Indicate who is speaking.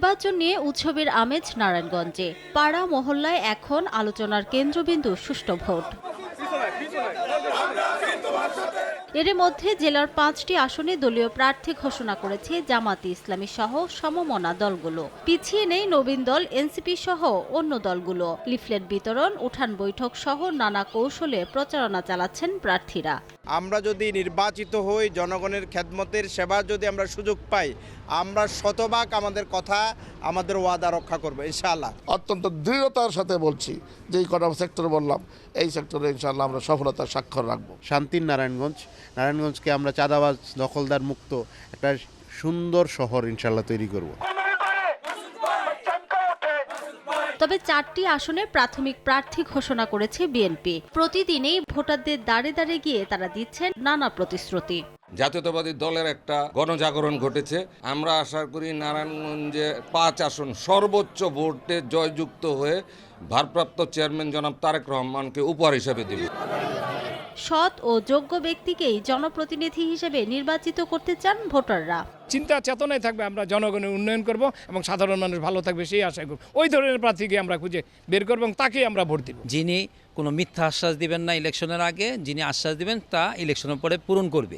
Speaker 1: নির্বাচন নিয়ে উৎসবের আমেজ নারায়ণগঞ্জে। পাড়া মহল্লায় এখন আলোচনার কেন্দ্রবিন্দু সুষ্ঠু ভোট। এর মধ্যে জেলার 5টি আসনে দলীয় প্রার্থী ঘোষণা করেছে জামায়াতে ইসলামী সহ সমমনা দলগুলো। পিছিয়ে নেই নবীন দল, এনসিপি সহ অন্য দলগুলো। লিফলেট বিতরণ, উঠান বৈঠক সহ নানা কৌশলে প্রচারণা চালাচ্ছেন প্রার্থীরা।
Speaker 2: আমরা যদি নির্বাচিত হই, জনগণের খেদমতের সেবার যদি আমরা সুযোগ পাই, আমরা শতভাগ আমাদের কথা, আমাদের ওয়াদা রক্ষা করবো ইনশাআল্লাহ।
Speaker 3: অত্যন্ত দৃঢ়তার সাথে বলছি যে এই কটা সেক্টর বললাম, এই সেক্টরে ইনশাআল্লাহ আমরা সফলতার স্বাক্ষর রাখবো।
Speaker 4: শান্তির নারায়ণগঞ্জকে আমরা চাঁদাবাজ দখলদার মুক্ত একটা সুন্দর শহর ইনশাআল্লাহ তৈরি করব।
Speaker 1: তবে 4টি আসনে প্রাথমিক প্রার্থী ঘোষণা করেছে বিএনপি। প্রতিদিনই ভোটারদের দাঁড়ে দাঁড়ে গিয়ে তারা দিচ্ছেন নানা প্রতিশ্রুতি।
Speaker 5: জাতীয়তাবাদী দলের একটা গণজাগরণ ঘটেছে। আমরা আশা করি নারায়ণগঞ্জে 5 আসন সর্বোচ্চ ভোটে জয়যুক্ত হয়ে ভারপ্রাপ্ত চেয়ারম্যান জনাব তারেক রহমানকে উপহার হিসেবে দেব।
Speaker 1: সৎ ও যোগ্য ব্যক্তিকেই জনপ্রতিনিধি হিসেবে নির্বাচিত করতে চান ভোটাররা।
Speaker 6: চিন্তা চেতনায় থাকবে, আমরা জনগণের উন্নয়ন করব এবং সাধারণ মানুষ ভালো থাকবে সেই আশা করব। ওই ধরনের প্রার্থীকে আমরা খুঁজে বের করব এবং তাকেই আমরা ভোট দেব।
Speaker 7: যিনি কোনো মিথ্যা আশ্বাস দিবেন না ইলেকশনের আগে, যিনি আশ্বাস দিবেন তা ইলেকশনের পরে পূরণ করবে।